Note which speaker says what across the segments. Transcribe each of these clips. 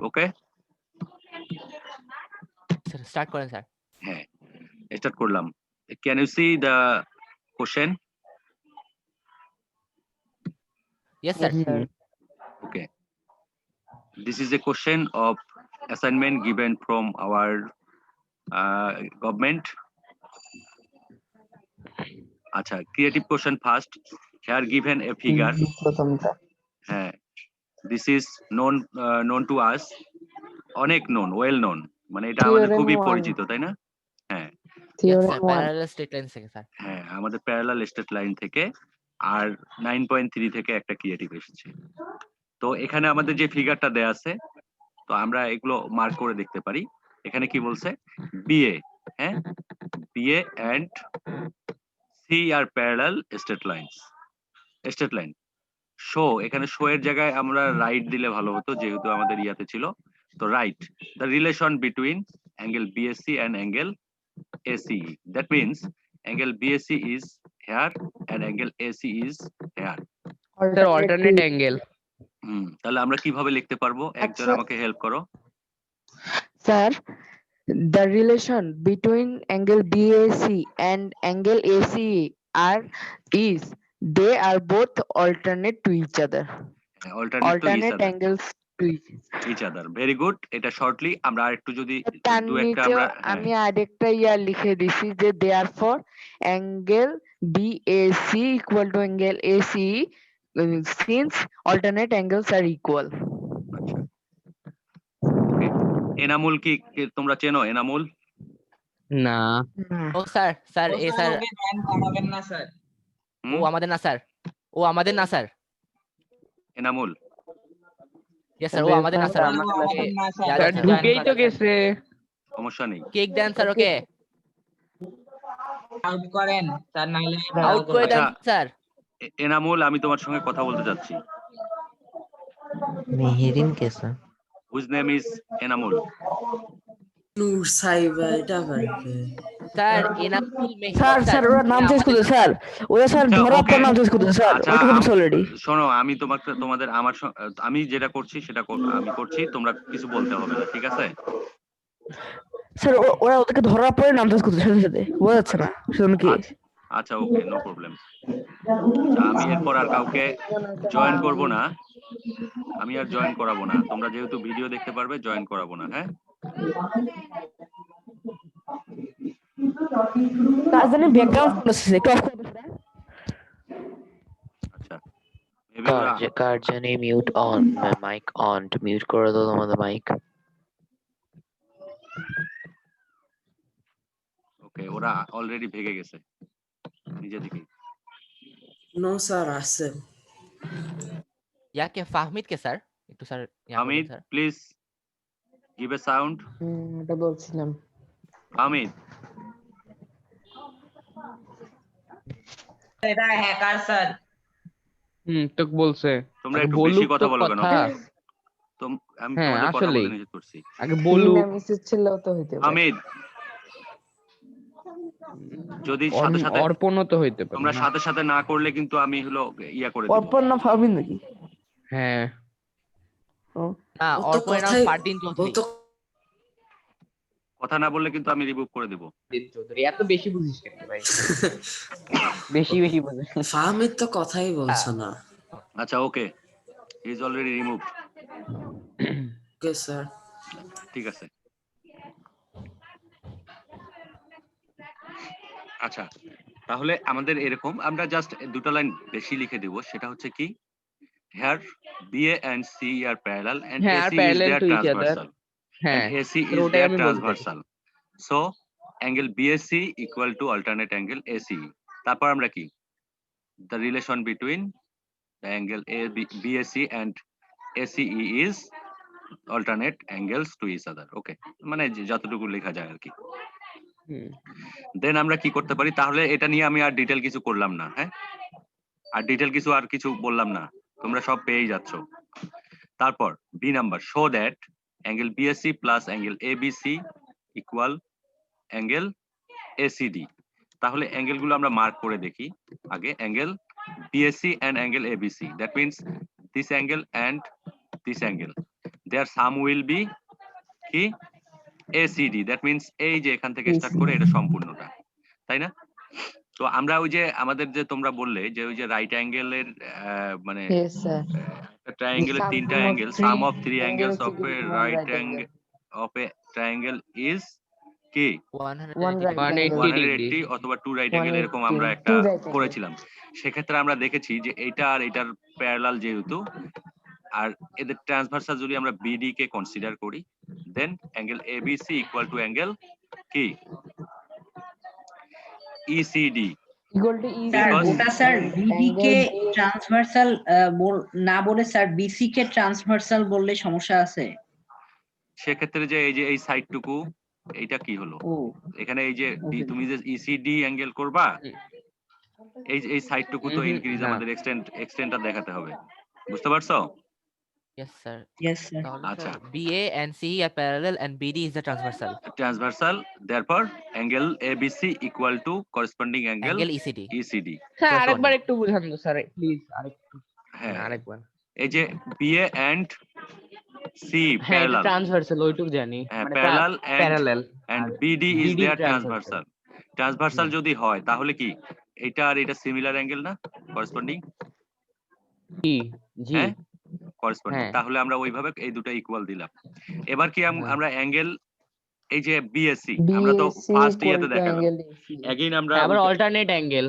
Speaker 1: ওকে
Speaker 2: sir start করেন sir.
Speaker 1: হ্যাঁ start করলাম। Can you see the question?
Speaker 2: Yes sir.
Speaker 1: Okay, this is a question of assignment given from our government. Acha, creative question first. Here given a figure. This is known to us. অনেক known, well known. মানে এটা আমাদের খুবই পরিচিত, তাই না? হ্যাঁ
Speaker 2: parallel straight line থেকে স্যার।
Speaker 1: হ্যাঁ আমাদের প্যারালাল স্ট্রেট লাইন থেকে আর 9.3 থেকে একটা ক্রিয়েটিভ এসেছে। তো এখানে আমাদের যে ফিগারটা দেয়া আছে, তো আমরা এগুলো মার্ক করে দেখতে পারি। এখানে কি বলছে? বিএ, হ্যাঁ BA and C are parallel straight line. Show, এখানে শো এর জায়গায় আমরা রাইট দিলে ভালো হতো, যেহেতু আমাদের ইয়াতে ছিল। তো write the relation between angle BSC and angle ACE. That means angle BSC is here and angle AC is here.
Speaker 3: Alternate angle.
Speaker 1: তাহলে আমরা কিভাবে লিখতে পারবো? একজন আমাকে হেল্প করো।
Speaker 4: Sir, the relation between angle BAC and angle ACE is they are both alternate to each other. Alternate angles to
Speaker 1: each other. Very good. এটা shortly আমরা আরেকটু যদি
Speaker 4: তার
Speaker 1: দু একটা
Speaker 4: নিচেও
Speaker 1: আমরা
Speaker 4: আমি আরেকটা ইয়া লিখে দিছি যে therefore angle BAC equal to angle ACE since alternate angles are equal.
Speaker 1: ওকে এনামুল কি তোমরা চেনো এনামুল?
Speaker 3: না
Speaker 2: ও স্যার, স্যার এ স্যার
Speaker 5: পাঠাবেন না স্যার।
Speaker 2: ও আমাদের না স্যার, ও আমাদের না স্যার।
Speaker 1: এনামুল
Speaker 2: ইয়েস স্যার, ও আমাদের না স্যার।
Speaker 3: স্যার ঢুকেই তো গেছে।
Speaker 1: সমস্যা নেই।
Speaker 2: কেক দেন স্যার ওকে।
Speaker 5: আউট করেন স্যার, নাইলে
Speaker 2: আউট করে দেন স্যার।
Speaker 1: এনামুল আমি তোমার সঙ্গে কথা বলতে যাচ্ছি।
Speaker 6: মেহেরিন কে sir?
Speaker 1: Whose name is Enamul?
Speaker 6: Noor Saiba এটা পারবে
Speaker 2: স্যার এনামুল মেহের
Speaker 4: স্যার ওরা নাম চেঞ্জ করতে স্যার, ওরা স্যার ধরা পর নাম চেঞ্জ করতে স্যার, ওটা বলছি অলরেডি।
Speaker 1: শোনো আমি তোমাদের আমি যেটা করছি সেটা আমি করছি, তোমরা কিছু বলতে হবে না, ঠিক আছে?
Speaker 4: স্যার ওরা ওদেরকে ধরার পরে নাম চেঞ্জ করতে সাথে সাথে, বোঝা যাচ্ছে না শুনুন কি?
Speaker 1: আচ্ছা ওকে, নো প্রবলেম। আমি এরপর আর কাউকে জয়েন করব না, আমি আর জয়েন করাবো না। তোমরা যেহেতু ভিডিও দেখতে পারবে, জয়েন করাবো না। হ্যাঁ
Speaker 4: তার জন্য ব্যাকগ্রাউন্ড প্রসেস একটু অফ করে দেন।
Speaker 1: আচ্ছা
Speaker 6: কার জানি mute on, mic on, mute করে দাও তোমাদের মাইক।
Speaker 1: ওকে ওরা অলরেডি ভেগে গেছে নিজে থেকেই।
Speaker 6: নো স্যার আছে।
Speaker 2: ইয়াকে ফাহমিদ কে স্যার একটু sir
Speaker 1: Fahmid please give a sound.
Speaker 4: এটা বলছিলাম
Speaker 1: ফাহমিদ।
Speaker 5: এটা হ্যাকার স্যার।
Speaker 3: তো বলছে
Speaker 1: তোমরা একটু বেশি কথা বলো কেন? আমি তোমাদের কথা বলতে নিষেধ করছি।
Speaker 3: আগে বলু।
Speaker 4: মেসেজ ছিল তো হইতে পারে।
Speaker 1: ফাহমিদ যদি সাথে সাথে
Speaker 3: অর্পণও তো হইতে পারে।
Speaker 1: তোমরা সাথে সাথে না করলে কিন্তু আমি হলো ইয়া করে দেব।
Speaker 4: অর্পণ না ফাহমিদ নাকি?
Speaker 3: হ্যাঁ
Speaker 2: না অর্পণের নাম পারদিন চৌধুরী।
Speaker 1: কথা না বললে কিন্তু আমি রিমুভ করে দেব।
Speaker 3: চৌধুরী এত বেশি বুঝিস কেন ভাই? বেশি বুঝিস।
Speaker 6: ফাহমিদ তো কথাই বলছ না।
Speaker 1: আচ্ছা okay, he is already removed.
Speaker 6: Okay sir
Speaker 1: ঠিক আছে। আচ্ছা তাহলে আমাদের এরকম আমরা জাস্ট দুটো লাইন বেশি লিখে দেব, সেটা হচ্ছে কি here BA and C are parallel and AC is their transversal and AC is their transversal, so angle BAC equal to alternate angle ACE. তারপর আমরা কি the relation between the angle BAC and ACE is alternate angles to each other. okay মানে যতটুকু লেখা যায় আর কি। দেন আমরা কি করতে পারি? তাহলে এটা নিয়ে আমি আর ডিটেইল কিছু করলাম না। হ্যাঁ আর ডিটেইল কিছু বললাম না, তোমরা সব পেয়েই যাচ্ছ। তারপর B number, show that angle BSC plus angle ABC equal angle ACD. তাহলে অ্যাঙ্গেল গুলো আমরা মার্ক করে দেখি। আগে angle BSC and angle ABC, that means this angle and this angle, their sum will be কি ACD, that means এই যে এখান থেকে স্টার্ট করে এটা সম্পূর্ণটা, তাই না? তো আমরা ওই যে আমাদের যে তোমরা বললে যে ওই যে রাইট অ্যাঙ্গেলের মানে
Speaker 4: Yes, sir.
Speaker 1: একটা ট্রায়াঙ্গেলের
Speaker 4: Sum
Speaker 1: তিনটা
Speaker 4: of
Speaker 1: angle,
Speaker 4: three
Speaker 1: some of three angles
Speaker 4: angles
Speaker 1: of A
Speaker 4: equal to one
Speaker 1: right
Speaker 4: right angle.
Speaker 1: Of a triangle is কি
Speaker 2: 180
Speaker 4: right
Speaker 2: degree.
Speaker 3: 180
Speaker 1: 180 অথবা টু রাইট অ্যাঙ্গেল, এরকম
Speaker 4: 180,
Speaker 1: আমরা একটা
Speaker 4: two right angle.
Speaker 1: করেছিলাম। সেক্ষেত্রে আমরা দেখেছি যে এইটা আর এটার প্যারালাল যেহেতু, আর এদের ট্রান্সভার্সাল যদি আমরা বিডি কে কনসিডার করি, then angle ABC equal to angle কি ECD.
Speaker 4: Equal to
Speaker 7: sir
Speaker 1: Because-
Speaker 7: ওটা স্যার বিডি কে
Speaker 4: angle B-
Speaker 7: ট্রান্সভার্সাল না বলে স্যার বিসি কে ট্রান্সভার্সাল বললে সমস্যা আছে?
Speaker 1: সেক্ষেত্রে যে এই যে এই সাইডটুকু, এইটা কি হলো,
Speaker 7: ও
Speaker 1: এখানে এই যে
Speaker 7: Okay.
Speaker 1: তুমি যে ইসিডি অ্যাঙ্গেল করবা, এই সাইডটুকু তো
Speaker 3: হুম,
Speaker 1: ইনক্রিজ
Speaker 3: না।
Speaker 1: আমাদের এক্সটেন্ডটা দেখাতে হবে, বুঝতে পারছো?
Speaker 2: Yes, sir.
Speaker 7: Yes sir.
Speaker 2: তাহলে
Speaker 1: আচ্ছা।
Speaker 2: Sir BA and CE are parallel and BD is the transversal.
Speaker 1: Transversal, therefore angle ABC equal two corresponding angle
Speaker 2: Angle ECD.
Speaker 1: ECD.
Speaker 3: Sir
Speaker 2: Just
Speaker 3: আরেকবার
Speaker 2: one.
Speaker 3: একটু বুঝান তো স্যার প্লিজ, আরেকটু
Speaker 1: হ্যাঁ,
Speaker 3: আরেকবার।
Speaker 1: এই যে বিএ এন্ড সি
Speaker 3: হ্যাঁ এটা
Speaker 1: প্যারালাল,
Speaker 3: ট্রান্সভার্সাল ওইটুকু জানি,
Speaker 1: হ্যাঁ
Speaker 3: মানে
Speaker 1: প্যারালাল এন্ড
Speaker 3: প্যারালাল
Speaker 1: and
Speaker 3: আর
Speaker 1: BD is
Speaker 3: BD
Speaker 1: their
Speaker 3: transversal.
Speaker 1: Transversal যদি হয় তাহলে কি এটা আর এটা সিমিলার অ্যাঙ্গেল না, করেসপন্ডিং?
Speaker 3: জি জি
Speaker 1: হ্যাঁ করেসপন্ডিং,
Speaker 3: হ্যাঁ।
Speaker 1: তাহলে আমরা ওইভাবে এই দুটো ইকুয়াল দিলাম। এবার কি
Speaker 3: হ্যাঁ।
Speaker 1: আমরা অ্যাঙ্গেল এই যে বিএসসি আমরা তো
Speaker 4: BAC
Speaker 1: ফার্স্ট
Speaker 4: equal
Speaker 1: ইয়েতে
Speaker 4: to
Speaker 1: দেখালাম,
Speaker 4: angle AC.
Speaker 1: এগেইন আমরা
Speaker 3: আবার alternate angle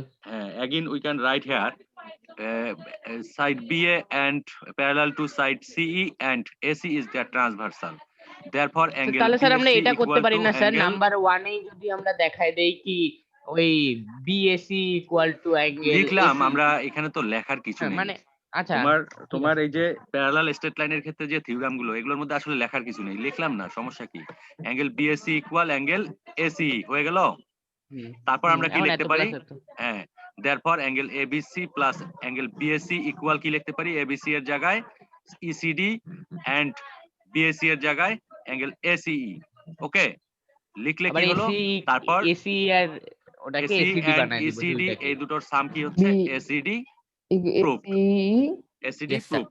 Speaker 1: again we can write here side BA and parallel to side CE and AC is their transversal, therefore angle
Speaker 3: তাহলে স্যার আমরা
Speaker 1: BAC
Speaker 3: এটা করতে
Speaker 1: equal
Speaker 3: পারি
Speaker 1: to
Speaker 3: না স্যার,
Speaker 1: angle-
Speaker 3: নাম্বার 1 এ যদি আমরা দেখাই দেই কি ওই বিএসসি ইকুয়াল টু অ্যাঙ্গেল
Speaker 1: লিখলাম আমরা, এখানে তো লেখার কিছু নেই।
Speaker 3: মানে আচ্ছা
Speaker 1: তোমার এই যে প্যারালাল স্ট্রেট লাইনের ক্ষেত্রে যে থিওরাম গুলো, এগুলোর মধ্যে আসলে লেখার কিছু নেই, লিখলাম না, সমস্যা কি? Angle BSc equal angle AC হয়ে গেল।
Speaker 3: হুম,
Speaker 1: তারপর আমরা কি
Speaker 3: এখন
Speaker 1: লিখতে
Speaker 3: এত
Speaker 1: পারি?
Speaker 3: plus এত।
Speaker 1: হ্যাঁ, therefore angle ABC plus angle BSc equal কি লিখতে পারি? এবিসি এর জায়গায় ইসিডি এন্ড বিএসসি এর জায়গায় অ্যাঙ্গেল এসিই। ওকে, লিখলে
Speaker 3: আবার
Speaker 1: কি হলো?
Speaker 3: এসি
Speaker 1: তারপর
Speaker 3: এসি আর ওটাকে
Speaker 1: এসি
Speaker 3: এসিডি
Speaker 1: এন্ড
Speaker 3: বানাই দিব
Speaker 1: ইসিডি
Speaker 3: দুইটাকে।
Speaker 1: এই দুটোর সাম কি হচ্ছে?
Speaker 4: B-
Speaker 1: ACD
Speaker 4: AC
Speaker 1: ACD
Speaker 2: Yes, sir.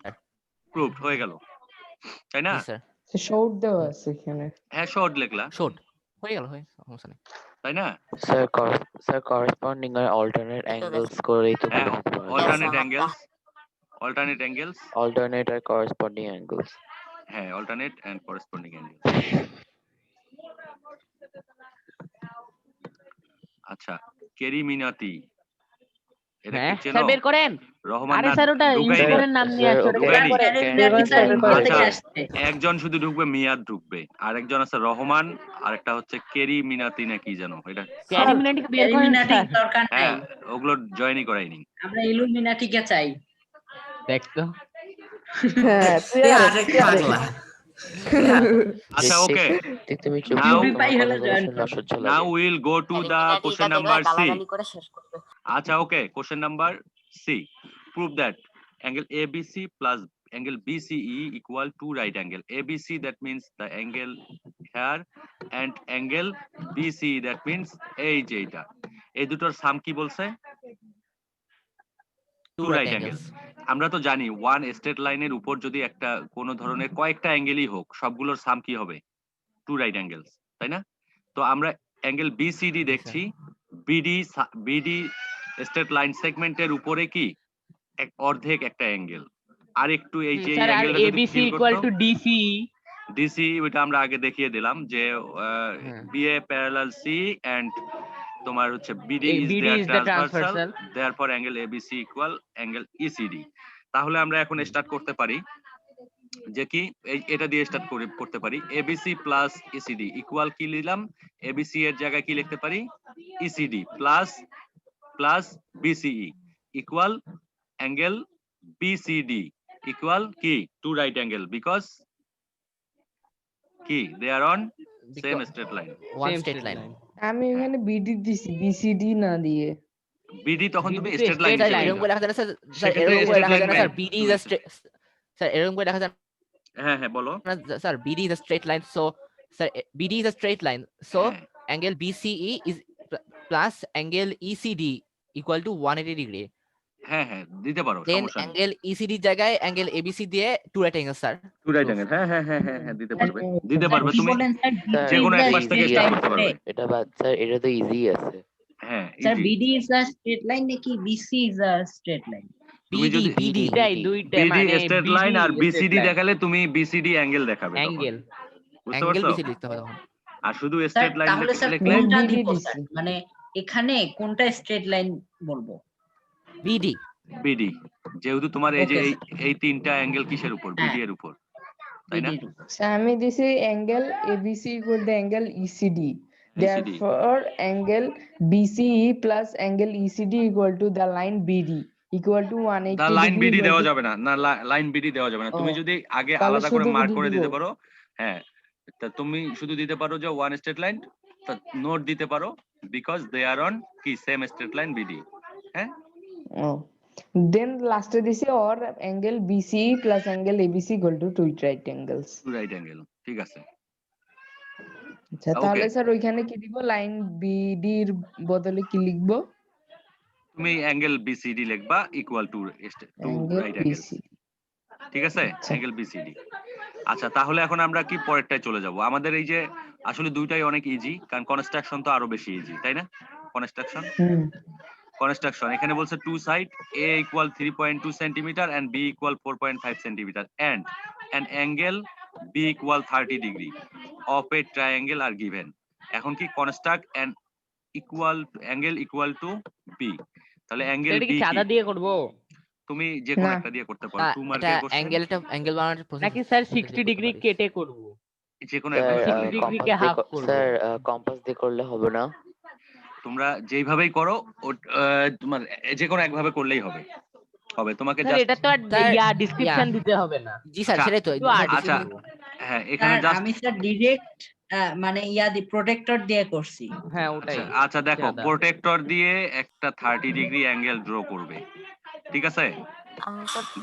Speaker 1: Proved হয়ে গেল, তাই না?
Speaker 2: Yes, sir.
Speaker 4: short দেওয়া আছে এখানে।
Speaker 1: হ্যাঁ, শর্ট লিখলা,
Speaker 2: Short. হয়ে গেল, সমস্যা নেই।
Speaker 1: তাই না?
Speaker 6: Sir, corresponding or alternate angles করে তো
Speaker 1: হ্যাঁ,
Speaker 6: লিখতে পারবো।
Speaker 1: Alternate angles,
Speaker 6: Alternate or corresponding angles.
Speaker 1: হ্যাঁ, অল্টারনেট এন্ড করেসপন্ডিং অ্যাঙ্গেল। আচ্ছা, কেরি মিনাতি, এটা
Speaker 3: হ্যাঁ
Speaker 1: কি চেনো?
Speaker 3: স্যার বের করেন।
Speaker 1: রহমান
Speaker 3: আরে
Speaker 1: না
Speaker 3: স্যার ওটা
Speaker 1: ঢুকাই নি।
Speaker 3: ইউজারের নাম নিয়ে আসছে, ওটা
Speaker 1: ঢুকাই
Speaker 3: বের
Speaker 1: নি।
Speaker 3: করেন।
Speaker 1: একজন শুধু ঢুকবে, মিয়াদ ঢুকবে, আর একজন আছে রহমান, আর একটা হচ্ছে কেরি মিনাতি না কি জানো, এটা
Speaker 3: ক্যারিমিনাটিকে বের করেন
Speaker 7: ইলুমিনাটি
Speaker 3: স্যার।
Speaker 7: দরকার নাই,
Speaker 1: হ্যাঁ, ওগুলো জয়েনই করাইনি।
Speaker 7: আমরা ইলুমিনাটিকে চাই।
Speaker 3: দেখতো
Speaker 4: হ্যাঁ তুই আরেক
Speaker 7: পাগলা।
Speaker 1: আচ্ছা, ওকে,
Speaker 6: দেখতে তুমি চুপ
Speaker 1: Now-
Speaker 6: তোমার
Speaker 7: পাই হলে
Speaker 6: কথাগুলো
Speaker 7: join
Speaker 6: শুনলে অসহ্য
Speaker 1: নাও
Speaker 6: লাগে।
Speaker 1: Will go to the question number C. আচ্ছা, okay, question number C, prove that angle ABC plus angle BCE equal to right angle ABC, that means the angle here, and angle BC that means এই যে এটা, এই দুটোর sum কি বলছে? Two right angle. আমরা তো জানি ওয়ান স্ট্রেট লাইনের উপর যদি একটা কোনো ধরনের কয়েকটা অ্যাঙ্গেলই হোক, সবগুলোর সাম কি হবে? টু রাইট অ্যাঙ্গেলস, তাই না? তো আমরা অ্যাঙ্গেল বিসিডি দেখছি, বিডি স্ট্রেট লাইন সেগমেন্টের উপরে কি অর্ধেক একটা অ্যাঙ্গেল, আর একটু এই যে
Speaker 3: স্যার আর
Speaker 1: অ্যাঙ্গেলটা যদি
Speaker 3: এবিসি
Speaker 1: ফিল
Speaker 3: ইকুয়াল
Speaker 1: করতো,
Speaker 3: টু ডিসি।
Speaker 1: ডিসি ওইটা আমরা আগে দেখিয়ে দিলাম যে
Speaker 3: হ্যাঁ।
Speaker 1: বিএ প্যারালাল সি এন্ড তোমার হচ্ছে বিডি
Speaker 3: এই
Speaker 1: is
Speaker 3: BD
Speaker 1: there
Speaker 3: is the
Speaker 1: transversal,
Speaker 3: transversal.
Speaker 1: Therefore angle ABC equal angle ECD. তাহলে আমরা এখন স্টার্ট করতে পারি যে কি এটা দিয়ে স্টার্ট করতে পারি, এবিসি প্লাস ইসিডি ইকুয়াল কি নিলাম? এবিসি এর জায়গায় কি লিখতে পারি? ECD plus plus BCE equal angle BCD equal কি? টু রাইট অ্যাঙ্গেল, বিকজ কি they are on same straight line.
Speaker 2: One
Speaker 3: Same
Speaker 2: straight
Speaker 3: straight
Speaker 2: line.
Speaker 3: line.
Speaker 4: আমি এখানে বিডি দিছি বিসিডি না দিয়ে।
Speaker 1: বিডি তখন তুমি
Speaker 3: BD তো
Speaker 1: straight line
Speaker 3: straight
Speaker 2: sir
Speaker 3: line.
Speaker 2: এরকম করে দেখা যায় না স্যার,
Speaker 1: সেক্ষেত্রে
Speaker 2: এরকম করে
Speaker 1: straight
Speaker 2: দেখা যায়
Speaker 1: line
Speaker 2: না স্যার,
Speaker 1: নাই।
Speaker 2: BD is a straight, sir এরকম করে দেখা যায়
Speaker 1: হ্যাঁ, হ্যাঁ, বলো।
Speaker 2: না sir, BD is a straight line, so sir BD is a straight line, so
Speaker 1: হ্যাঁ,
Speaker 2: angle BCE is plus angle ECD equal to 180 degree.
Speaker 1: হ্যাঁ হ্যাঁ দিতে পারো,
Speaker 2: দেন
Speaker 1: সমস্যা নেই।
Speaker 2: অ্যাঙ্গেল ইসিডি জায়গায় অ্যাঙ্গেল এবিসি দিয়ে two right angle sir.
Speaker 1: Two right angle, হ্যাঁ হ্যাঁ হ্যাঁ হ্যাঁ হ্যাঁ দিতে
Speaker 7: স্যার,
Speaker 1: পারবে, দিতে
Speaker 7: স্যার
Speaker 1: পারবে
Speaker 7: কি
Speaker 1: তুমি
Speaker 7: বলেন স্যার?
Speaker 6: স্যার
Speaker 1: যে কোনো এক
Speaker 6: এটা
Speaker 1: পাশ থেকে
Speaker 6: easy
Speaker 1: স্টার্ট
Speaker 6: আছে
Speaker 1: করতে
Speaker 6: স্যার,
Speaker 1: পারবে।
Speaker 6: এটা স্যার এটা তো ইজি আছে।
Speaker 1: হ্যাঁ
Speaker 7: sir
Speaker 1: easy.
Speaker 7: BD is a straight line নাকি BC is a straight line?
Speaker 1: তুমি
Speaker 2: বিডি
Speaker 1: যদি
Speaker 2: বিডি
Speaker 3: এটাই দুইটা
Speaker 1: বিডি
Speaker 3: মানে
Speaker 1: স্ট্রেট
Speaker 3: BD
Speaker 1: লাইন আর
Speaker 3: straight
Speaker 1: বিসিডি
Speaker 3: line,
Speaker 1: দেখালে তুমি বিসিডি অ্যাঙ্গেল দেখাবে তখন,
Speaker 3: অ্যাঙ্গেল।
Speaker 1: বুঝতে
Speaker 2: অ্যাঙ্গেল
Speaker 1: পারছো?
Speaker 2: বিসি লিখতে হবে তখন।
Speaker 1: আর শুধু
Speaker 7: স্যার
Speaker 1: স্ট্রেট লাইন
Speaker 7: তাহলে স্যার
Speaker 1: লিখলে
Speaker 7: কোনটা
Speaker 4: BD
Speaker 7: দিব
Speaker 4: দিছি।
Speaker 7: স্যার? মানে এখানে কোনটা স্ট্রেট লাইন বলবো?
Speaker 2: বিডি
Speaker 1: বিডি, যেহেতু তোমার এই যে
Speaker 7: Okay,
Speaker 1: এই তিনটা অ্যাঙ্গেল কিসের উপর,
Speaker 7: হ্যাঁ।
Speaker 1: বিডি এর উপর, তাই না?
Speaker 7: বিডি
Speaker 4: স্যার আমি দিছি angle ABC equal to angle ECD,
Speaker 1: ECD,
Speaker 4: therefore angle BCE plus angle ECD equal to the line BD equal to
Speaker 1: the
Speaker 4: 180
Speaker 1: line
Speaker 4: degree
Speaker 1: BD
Speaker 4: equal
Speaker 1: দেওয়া
Speaker 4: to,
Speaker 1: যাবে না, না লাইন বিডি দেওয়া যাবে না। তুমি
Speaker 4: ও,
Speaker 1: যদি আগে
Speaker 4: তাহলে
Speaker 1: আলাদা করে
Speaker 4: শুধু
Speaker 1: মার্ক
Speaker 4: BD
Speaker 1: করে
Speaker 4: দিব।
Speaker 1: দিতে পারো, হ্যাঁ, তা তুমি শুধু দিতে পারো যে ওয়ান স্ট্রেট লাইন, নোট দিতে পারো বিকজ দে আর অন কি সেম স্ট্রেট লাইন বিডি, হ্যাঁ।
Speaker 4: Oh. Then last দিছি or angle BCE plus angle ABC equal to two right angles.
Speaker 1: Two right angle, ঠিক আছে।
Speaker 4: আচ্ছা
Speaker 1: Okay.
Speaker 4: তাহলে স্যার ওইখানে কি দিব, লাইন বিডি এর বদলে কি লিখবো?
Speaker 1: তুমি অ্যাঙ্গেল বিসিডি লিখবা equal to
Speaker 4: Angle
Speaker 1: right angle,
Speaker 4: BC।
Speaker 1: ঠিক আছে,
Speaker 4: আচ্ছা।
Speaker 1: Angle BCD. আচ্ছা তাহলে এখন আমরা কি পরেরটায় চলে যাব। আমাদের এই যে আসলে দুইটাই অনেক ইজি, কারণ কনস্ট্রাকশন তো আরো বেশি ইজি, তাই না? কনস্ট্রাকশন এখানে বলছে two side A equal 3.2 centimetre and B equal 4.5 centimetre and an angle B equal 30 degree of a triangle are given. এখন কি construct an equal angle equal to B, তাহলে অ্যাঙ্গেল
Speaker 3: এটা কি
Speaker 1: বি
Speaker 3: চাঁদা
Speaker 1: কি
Speaker 3: দিয়ে করবো
Speaker 1: তুমি যে কোনো
Speaker 4: না।
Speaker 1: একটা দিয়ে করতে পারো,
Speaker 2: না,
Speaker 1: টু
Speaker 2: এটা
Speaker 1: মার্কের কোশ্চেন,
Speaker 2: অ্যাঙ্গেল বানানোর প্রসেস
Speaker 3: নাকি স্যার 60 ডিগ্রি কেটে করব?
Speaker 1: যে কোনো
Speaker 6: স্যার
Speaker 1: একভাবে করলেই হবে।
Speaker 3: degree কে half করবো।
Speaker 6: স্যার কম্পাস দিয়ে করলে হবে না?
Speaker 1: তোমরা যেইভাবেই করো তোমার যে কোনো একভাবে করলেই হবে, তোমাকে
Speaker 3: স্যার
Speaker 1: জাস্ট
Speaker 3: এটা তো আর
Speaker 2: স্যার,
Speaker 3: ডেসক্রিপশন দিতে হবে না।
Speaker 2: জি স্যার
Speaker 1: আচ্ছা,
Speaker 2: সেটাই তো।
Speaker 3: একটু আর
Speaker 1: আচ্ছা হ্যাঁ এখানে
Speaker 7: স্যার
Speaker 1: জাস্ট
Speaker 7: আমি স্যার ডিরেক্ট মানে দি প্রোটেক্টর দিয়ে করছি।
Speaker 3: হ্যাঁ ওটাই।
Speaker 1: আচ্ছা আচ্ছা দেখো
Speaker 3: চাঁদা।
Speaker 1: প্রোটেক্টর দিয়ে একটা 30 ডিগ্রি অ্যাঙ্গেল ড্র করবে, ঠিক আছে,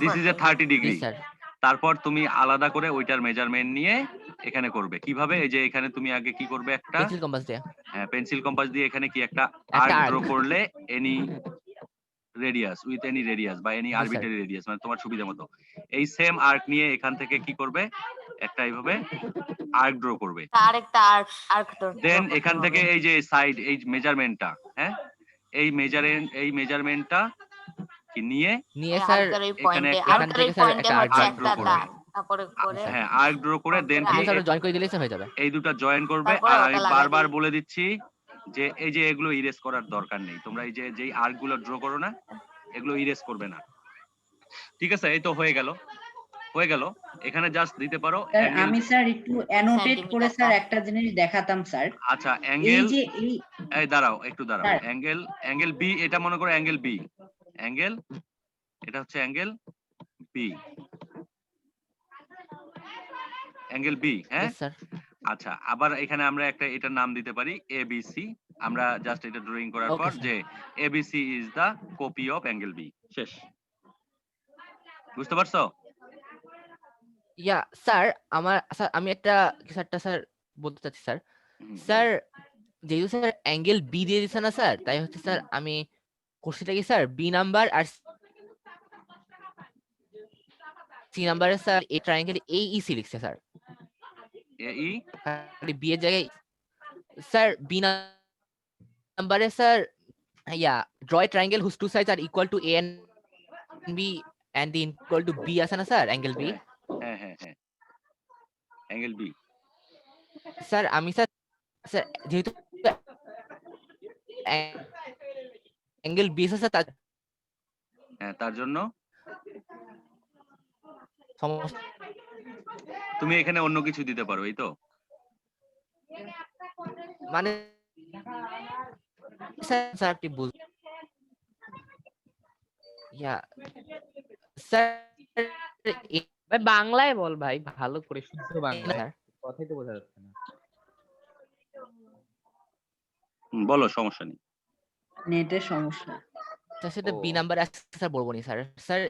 Speaker 1: this is a 30
Speaker 2: G
Speaker 1: degree.
Speaker 2: Sir.
Speaker 1: তারপর তুমি আলাদা করে ওইটার মেজারমেন্ট নিয়ে এখানে করবে কিভাবে, এই যে এখানে তুমি আগে কি করবে, একটা
Speaker 2: পেন্সিল কম্পাস দিয়ে
Speaker 1: হ্যাঁ পেন্সিল কম্পাস দিয়ে এখানে কি একটা
Speaker 2: একটা
Speaker 1: আর্ক
Speaker 2: arc।
Speaker 1: ড্র করলে any radius with any radius বা এনি
Speaker 2: স্যার।
Speaker 1: আরবিটারি রেডিয়াস, মানে তোমার সুবিধা মতো এই সেম আর্ক নিয়ে এখান থেকে কি করবে, একটা এইভাবে আর্ক ড্র করবে।
Speaker 8: আরেকটা আর্ক
Speaker 1: দেন এখান থেকে এই যে সাইড এই মেজারমেন্টটা, হ্যাঁ এই মেজারমেন্টটা কি নিয়ে
Speaker 2: নিয়ে স্যার
Speaker 1: এখানে
Speaker 2: এখান থেকে স্যার একটা আর্ক
Speaker 1: arc draw করবে।
Speaker 8: তারপরে করে
Speaker 1: হ্যাঁ আর্ক ড্র করে দেন
Speaker 2: স্যার জয়েন করে দিলেই স্যার হয়ে যাবে।
Speaker 1: এই দুটো জয়েন করবে।
Speaker 8: তারপরে
Speaker 1: আর
Speaker 8: ওটা
Speaker 1: আমি
Speaker 8: লাগাই
Speaker 1: বারবার
Speaker 8: দিবি।
Speaker 1: বলে দিচ্ছি যে এই যে এগুলো ইরেজ করার দরকার নেই, তোমরা এই যে যেই আর্ক গুলো ড্র করো না এগুলো ইরেজ করবে না, ঠিক আছে। এই তো হয়ে গেল এখানে জাস্ট দিতে পারো
Speaker 7: স্যার
Speaker 1: angle-
Speaker 7: আমি স্যার একটু অ্যানোটেট করে স্যার
Speaker 8: সেন্টিমিটারটা।
Speaker 7: একটা জিনিস দেখাতাম স্যার।
Speaker 1: আচ্ছা
Speaker 7: এই
Speaker 1: অ্যাঙ্গেল
Speaker 7: যে
Speaker 1: এই দাঁড়াও একটু দাঁড়াও,
Speaker 7: স্যার।
Speaker 1: অ্যাঙ্গেল বি, এটা মনে করো অ্যাঙ্গেল বি, এটা হচ্ছে অ্যাঙ্গেল বি, অ্যাঙ্গেল বি, হ্যাঁ
Speaker 2: Yes, স্যার।
Speaker 1: আচ্ছা আবার এখানে আমরা একটা এটার নাম দিতে পারি এবিসি, আমরা জাস্ট এটা ড্রয়িং করার
Speaker 2: Okay,
Speaker 1: পর
Speaker 2: sir.
Speaker 1: যে ABC is the copy of angle B, শেষ। বুঝতে পারছো?
Speaker 2: ইয়া স্যার আমি একটা স্যারটা স্যার বলতে চাচ্ছি স্যার।
Speaker 1: হুম,
Speaker 2: স্যার যেহেতু স্যার অ্যাঙ্গেল বি দিয়ে দিচ্ছে না স্যার, তাই হচ্ছে স্যার আমি করছিটা কি স্যার বি নাম্বার আর সি নাম্বারে স্যার এই ট্রায়াঙ্গেল এইইসি লিখছে স্যার,
Speaker 1: এই
Speaker 2: বি এর জায়গায় sir B number sir yeah draw a triangle whose two sides are equal to A and B and the equal to B আছে না স্যার অ্যাঙ্গেল বি।
Speaker 1: হ্যাঁ অ্যাঙ্গেল বি।
Speaker 2: স্যার আমি sir যেহেতু angle B আছে sir তার
Speaker 1: হ্যাঁ তার জন্য
Speaker 2: সমস্যা
Speaker 1: তুমি এখানে অন্য কিছু দিতে পারো, এই তো
Speaker 2: মানে স্যার আপনি বুঝ ইয়া স্যার
Speaker 3: ভাই বাংলায় বল ভাই, ভালো করে শুদ্ধ বাংলা।
Speaker 2: স্যার
Speaker 3: কথাই তো বোঝা যাচ্ছে না।
Speaker 1: বলো, সমস্যা নেই।
Speaker 7: নেটের সমস্যা।
Speaker 2: স্যার সেটা
Speaker 3: ও।
Speaker 2: বি নাম্বার আছে স্যার বলবো নি স্যার। স্যার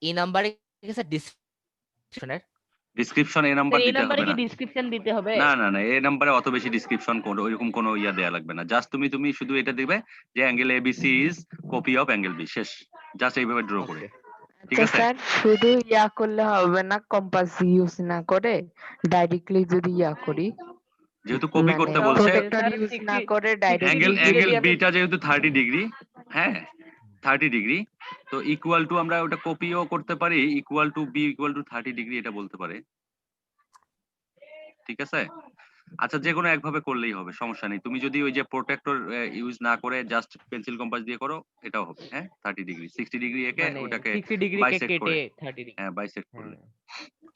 Speaker 2: এই নাম্বারে স্যার ডিসক্রিপশনের
Speaker 1: ডেসক্রিপশন এ নাম্বার
Speaker 3: এই
Speaker 1: দিতে
Speaker 3: নাম্বারে
Speaker 1: হবে
Speaker 3: কি
Speaker 1: না।
Speaker 3: ডেসক্রিপশন দিতে হবে?
Speaker 1: না না না, এই নাম্বারে অত বেশি ডেসক্রিপশন কোন ওইরকম কোনো ইয়া দেয়া লাগবে না। জাস্ট তুমি শুধু এটা দিবে যে angle ABC is copy of angle B, শেষ। জাস্ট এইভাবে ড্র করে, ঠিক
Speaker 4: আচ্ছা
Speaker 1: আছে?
Speaker 4: স্যার, শুধু ইয়া করলে হবে না, কম্পাস ইউজ না করে ডাইরেক্টলি যদি ইয়া করি,
Speaker 1: যেহেতু কপি
Speaker 4: মানে
Speaker 1: করতে বলছে,
Speaker 4: প্রোটেক্টর
Speaker 3: স্যার
Speaker 4: ইউজ
Speaker 3: 60
Speaker 4: না করে ডাইরেক্টলি
Speaker 1: অ্যাঙ্গেল
Speaker 3: যদি আমি-
Speaker 1: বিটা যেহেতু 30 ডিগ্রি, হ্যাঁ 30 ডিগ্রি, তো ইকুয়াল টু আমরা ওটা কপিও করতে পারি, equal to B equal to 30 degree এটা বলতে পারে, ঠিক আছে? আচ্ছা, যে কোনো একভাবে করলেই হবে, সমস্যা নেই। তুমি যদি ওই যে প্রোটেক্টর ইউজ না করে জাস্ট পেন্সিল কম্পাস দিয়ে করো, এটাও হবে। হ্যাঁ 30 ডিগ্রি, 60 ডিগ্রি একে
Speaker 3: মানে
Speaker 1: ওটাকে
Speaker 3: 60 ডিগ্রি কে
Speaker 1: বাইসেক্ট
Speaker 3: কেটে
Speaker 1: করে,
Speaker 3: 30 ডিগ্রি।
Speaker 1: হ্যাঁ বাইসেক্ট করলে।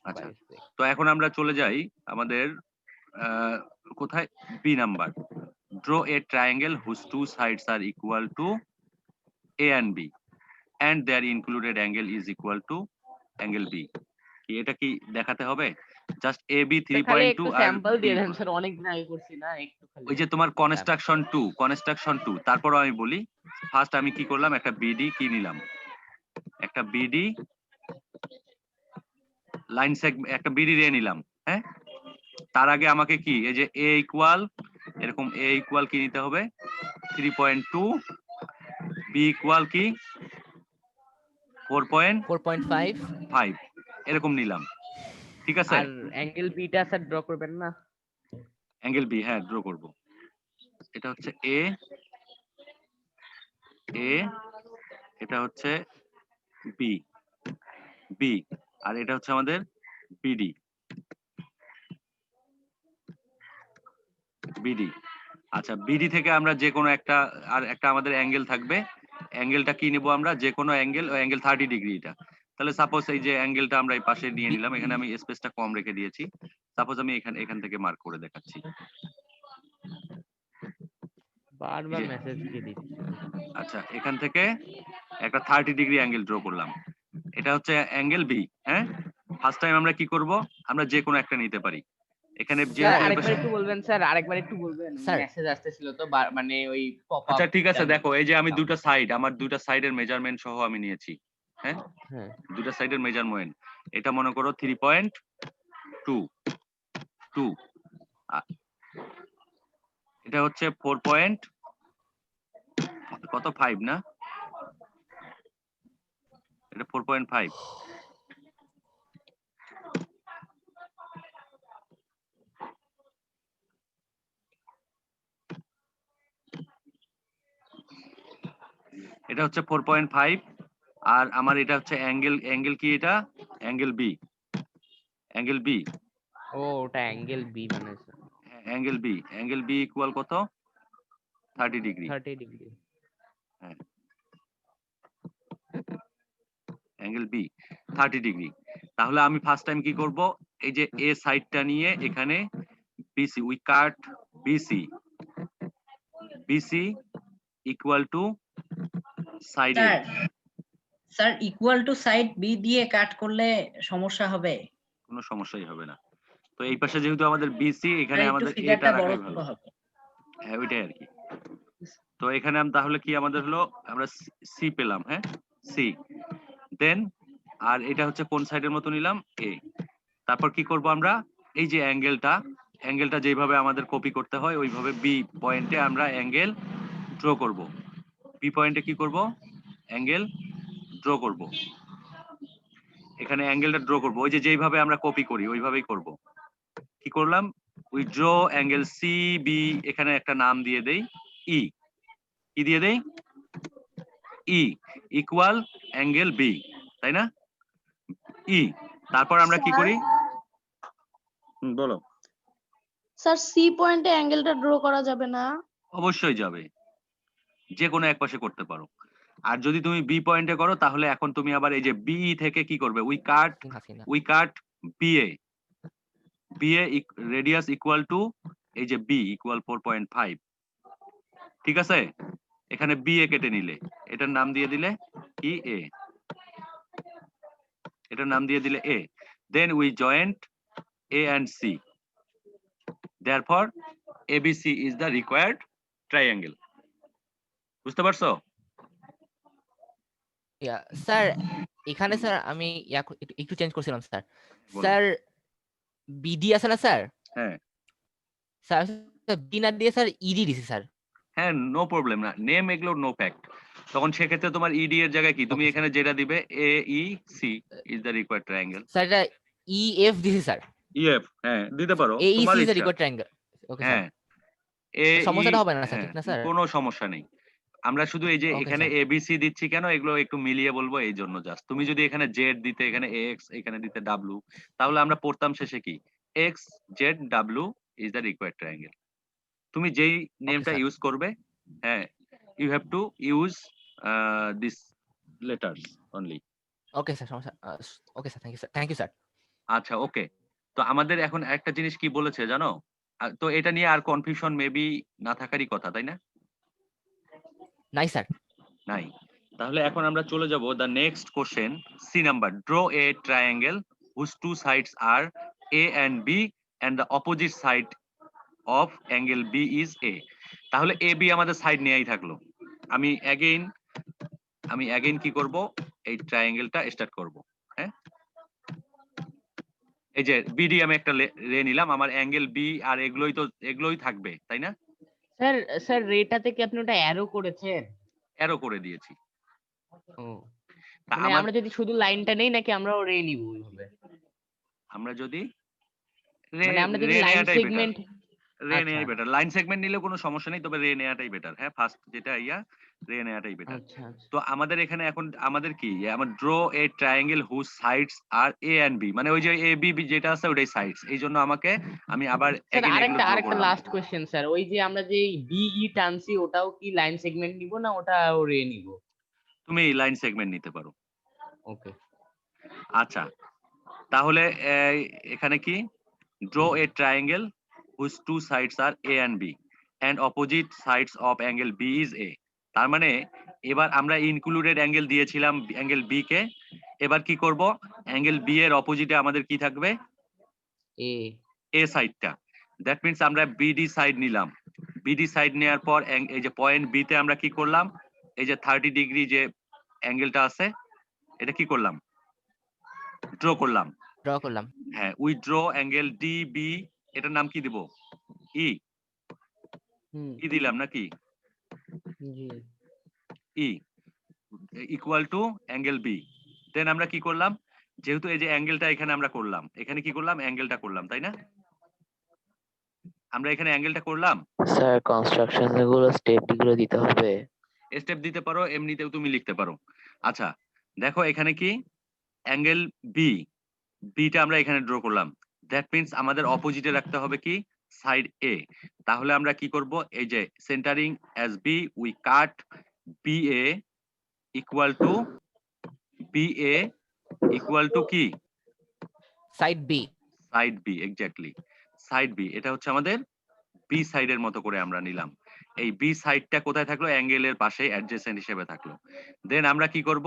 Speaker 1: আচ্ছা,
Speaker 3: 22
Speaker 1: তো এখন আমরা চলে যাই আমাদের কোথায়, B number. Draw a triangle whose two sides are equal to A and B and their included angle is equal to angle B। কি এটা কি দেখাতে হবে? জাস্ট AB
Speaker 3: স্যার খালি একটু
Speaker 1: 3.2 আর
Speaker 3: স্যাম্পল দিয়ে
Speaker 1: B
Speaker 3: দেন স্যার, অনেক দিন আগে করছি না, একটু খালি।
Speaker 1: ওই যে তোমার কনস্ট্রাকশন 2, তারপর আমি বলি। ফার্স্ট আমি কি করলাম, একটা BD কি নিলাম, একটা BD লাইন সেগমেন্ট, একটা BD রে নিলাম। হ্যাঁ, তার আগে আমাকে কি এই যে A ইকুয়াল, এরকম A ইকুয়াল কি নিতে হবে 3.2, B ইকুয়াল কি 4.5 এরকম নিলাম, ঠিক আছে?
Speaker 3: আর অ্যাঙ্গেল বিটা স্যার ড্র করবেন না?
Speaker 1: অ্যাঙ্গেল বি, হ্যাঁ ড্র করব। এটা হচ্ছে এ, এটা হচ্ছে বি, আর এটা হচ্ছে আমাদের বিডি। আচ্ছা, বিডি থেকে আমরা যে কোনো একটা, আর একটা আমাদের অ্যাঙ্গেল থাকবে। অ্যাঙ্গেলটা কি নিব আমরা, যে কোনো অ্যাঙ্গেল, ওই অ্যাঙ্গেল 30 ডিগ্রি। এটা তাহলে সাপোজ এই যে অ্যাঙ্গেলটা আমরা এই পাশে নিয়ে নিলাম, এখানে আমি স্পেসটা কম রেখে দিয়েছি। সাপোজ আমি এখান থেকে মার্ক করে দেখাচ্ছি।
Speaker 3: বারবার
Speaker 1: এই যে-
Speaker 3: মেসেজ দিয়ে দিচ্ছি।
Speaker 1: আচ্ছা, এখান থেকে একটা 30 ডিগ্রি অ্যাঙ্গেল ড্র করলাম। এটা হচ্ছে অ্যাঙ্গেল বি। হ্যাঁ, ফার্স্ট টাইম আমরা কি করব, আমরা যে কোনো একটা নিতে পারি। এখানে
Speaker 3: স্যার
Speaker 1: যেহেতু এই
Speaker 3: আরেকবার
Speaker 1: পাশে-
Speaker 3: একটু বলবেন স্যার, আরেকবার একটু বলবেন,
Speaker 2: স্যার।
Speaker 3: মেসেজ আসতেছিল তো মানে ওই পপ আপ।
Speaker 1: আচ্ছা ঠিক আছে, দেখো এই যে আমি দুটো সাইড, আমার দুটো সাইডের মেজারমেন্ট সহ আমি নিয়েছি। হ্যাঁ,
Speaker 3: হ্যাঁ
Speaker 1: দুটো সাইডের মেজারমেন্ট, এটা মনে করো 3.2, এটা হচ্ছে 4.5 না, এটা 4.5। এটা হচ্ছে 4.5, আর আমার এটা হচ্ছে অ্যাঙ্গেল কি, এটা অ্যাঙ্গেল বি।
Speaker 3: ও ওটা অ্যাঙ্গেল বি মানে স্যার
Speaker 1: অ্যাঙ্গেল বি ইকুয়াল কত, 30 degree.
Speaker 3: 30 degree.
Speaker 1: Angle B 30 degree. তাহলে আমি ফার্স্ট টাইম কি করব, এই যে এ সাইডটা নিয়ে এখানে BC, we cut BC equal to side A.
Speaker 7: Sir equal to side B দিয়ে কাট করলে সমস্যা হবে?
Speaker 1: কোনো সমস্যাই হবে না। তো এই পাশে যেহেতু আমাদের বিসি, এখানে
Speaker 7: একটু
Speaker 1: আমাদের
Speaker 7: ফিগারটা
Speaker 1: এটা
Speaker 7: বড়
Speaker 1: রাখাই
Speaker 7: ছোট
Speaker 1: ভালো।
Speaker 7: হবে।
Speaker 1: হ্যাঁ ওইটাই আর কি। তো এখানে তাহলে কি আমাদের হলো, আমরা সি পেলাম। হ্যাঁ সি, দেন আর এটা হচ্ছে কোন সাইডের মতো নিলাম, এ। তারপর কি করব আমরা, এই যে অ্যাঙ্গেলটা যেভাবে আমাদের কপি করতে হয় ওইভাবে বি পয়েন্টে আমরা অ্যাঙ্গেল ড্র করব। বি পয়েন্টে কি করব, অ্যাঙ্গেল ড্র করব। এখানে অ্যাঙ্গেলটা ড্র করব, ওই যে যেইভাবে আমরা কপি করি ওইভাবেই করব। কি করলাম, we draw angle C B, এখানে একটা নাম দিয়ে দেই ই। কি দিয়ে দেই, ই ইকুয়াল অ্যাঙ্গেল বি, তাই না? ই, তারপর আমরা কি করি, বলো।
Speaker 9: স্যার সি পয়েন্টে অ্যাঙ্গেলটা ড্র করা যাবে না?
Speaker 1: অবশ্যই যাবে, যে কোনো এক পাশে করতে পারো। আর যদি তুমি বি পয়েন্টে করো তাহলে এখন তুমি আবার এই যে বি থেকে কি করবে, we cut BA radius equal two এই যে বি ইকুয়াল 4.5, ঠিক আছে? এখানে বি এ কেটে নিলে, এটার নাম দিয়ে দিলে কি, এ, এটার নাম দিয়ে দিলে এ। Then we joint A and C, therefore ABC is the required triangle. বুঝতে পারছো?
Speaker 2: স্যার এখানে স্যার আমি একটু চেঞ্জ করছিলাম স্যার।
Speaker 1: বলো।
Speaker 2: স্যার বিডি আছে না স্যার,
Speaker 1: হ্যাঁ
Speaker 2: স্যার বি না দিয়ে স্যার ইডি দিছি স্যার।
Speaker 1: হ্যাঁ, নো প্রবলেম, না নেম এগুলো নো ফ্যাক্ট। তখন সেক্ষেত্রে তোমার ইডি এর জায়গায় কি তুমি
Speaker 2: Okay,
Speaker 1: এখানে যেটা দিবে A E C is the required triangle.
Speaker 2: Sir এটা ই এফ দিছি স্যার,
Speaker 1: ইএফ হ্যাঁ দিতে পারো,
Speaker 2: এ ই
Speaker 1: তোমার
Speaker 2: সি ইজ দ্য
Speaker 1: ইচ্ছা।
Speaker 2: Required triangle. ওকে স্যার,
Speaker 1: হ্যাঁ এ
Speaker 2: সমস্যাটা হবে না স্যার,
Speaker 1: হ্যাঁ
Speaker 2: ঠিক না স্যার?
Speaker 1: কোনো সমস্যা নেই। আমরা শুধু এই যে
Speaker 2: Okay,
Speaker 1: এখানে
Speaker 2: স্যার।
Speaker 1: এবিসি দিচ্ছি কেন, এগুলো একটু মিলিয়ে বলবো এই জন্য জাস্ট। তুমি যদি এখানে জেড দিতে, এখানে এক্স, এখানে দিতে ডাব্লু, তাহলে আমরা পড়তাম শেষে কি X Z W is the required triangle. তুমি যেই নেমটা
Speaker 2: স্যার।
Speaker 1: ইউজ করবে, হ্যাঁ you have to use this letters only.
Speaker 2: Okay sir, সমস্যা okay sir, thank you sir.
Speaker 1: আচ্ছা ওকে, তো আমাদের এখন একটা জিনিস কি বলেছে জানো, তো এটা নিয়ে আর কনফিউশন মেবি না থাকারই কথা, তাই না?
Speaker 2: নাই স্যার।
Speaker 1: নাই। তাহলে এখন আমরা চলে যাব the next question, C number, draw a triangle whose two sides are A and B and the opposite side of angle B is A. তাহলে এ বি আমাদের সাইড নেয়াই থাকলো। আমি অ্যাগেইন কি করব, এই ট্রায়াঙ্গেলটা স্টার্ট করব। হ্যাঁ এই যে বিডি আমি একটা রে নিলাম, আমার অ্যাঙ্গেল বি আর এগুলোই থাকবে, তাই না?
Speaker 3: স্যার স্যার রেটাতে কি আপনি ওটা অ্যারো করেছেন?
Speaker 1: অ্যারো করে দিয়েছি।
Speaker 3: ও,
Speaker 1: তা
Speaker 3: মানে আমরা যদি শুধু লাইনটা নেই নাকি আমরাও রে নিব ওইভাবে?
Speaker 1: আমরা যদি
Speaker 3: মানে আমরা যদি
Speaker 1: রে
Speaker 3: লাইন
Speaker 1: নেওয়াটাই বেটার,
Speaker 3: সেগমেন্ট।
Speaker 1: রে
Speaker 3: আচ্ছা
Speaker 1: নেওয়াই বেটার। লাইন সেগমেন্ট নিলে কোনো সমস্যা নেই, তবে রে নেওয়াটাই বেটার। হ্যাঁ ফার্স্ট যেটা রে নেওয়াটাই বেটার।
Speaker 3: আচ্ছা আচ্ছা।
Speaker 1: তো আমাদের এখানে এখন আমাদের কি, আমার draw a triangle whose sides are A and B, মানে ওই যে এ বি যেটা আছে ওটাই সাইডস। এই জন্য আমি আবার
Speaker 3: স্যার
Speaker 1: এগেইন এগুলো ড্র
Speaker 3: আরেকটা
Speaker 1: করলাম।
Speaker 3: লাস্ট কোশ্চেন স্যার, ওই যে আমরা যে বিই টানছি ওটাও কি লাইন সেগমেন্ট নিব না ওটা রে নিব?
Speaker 1: তুমি লাইন সেগমেন্ট নিতে পারো।
Speaker 3: ওকে।
Speaker 1: আচ্ছা তাহলে এখানে কি, draw a triangle whose two sides are A and B and opposite sides of angle B is A. তার মানে এবার আমরা ইনক্লুডেড অ্যাঙ্গেল দিয়েছিলাম অ্যাঙ্গেল বি কে, এবার কি করব, অ্যাঙ্গেল বি এর অপোজিটে আমাদের কি থাকবে, এ সাইডটা। দ্যাট মিন্স আমরা বিডি সাইড নিলাম। বিডি সাইড নেওয়ার পর এই যে পয়েন্ট বি তে আমরা কি করলাম, এই যে 30 ডিগ্রি যে অ্যাঙ্গেলটা আছে এটা কি করলাম, ড্র করলাম।
Speaker 2: ড্র করলাম।
Speaker 1: হ্যাঁ we draw angle D B, এটার নাম কি দিব, ই ই দিলাম নাকি,
Speaker 3: G
Speaker 1: E equal to angle B. Then আমরা কি করলাম, যেহেতু এই যে অ্যাঙ্গেলটা এখানে আমরা করলাম, এখানে কি করলাম, অ্যাঙ্গেলটা করলাম, তাই না? আমরা এখানে অ্যাঙ্গেলটা করলাম।
Speaker 6: স্যার কনস্ট্রাকশন গুলো স্টেপ গুলো দিতে হবে।
Speaker 1: স্টেপ দিতে পারো, এমনিতেও তুমি লিখতে পারো। আচ্ছা দেখো এখানে কি, অ্যাঙ্গেল বিটা আমরা এখানে ড্র করলাম। দ্যাট মিন্স আমাদের অপোজিটে রাখতে হবে কি, সাইড এ। তাহলে আমরা কি করব, এই যে centering S B we cut B A equal to কি,
Speaker 2: side B.
Speaker 1: Side B, exactly side B. এটা হচ্ছে আমাদের বি সাইডের মতো করে আমরা নিলাম। এই বি সাইডটা কোথায় থাকলো, অ্যাঙ্গেলের পাশে অ্যাডজেসেন্ট হিসেবে থাকলো। দেন আমরা কি করব,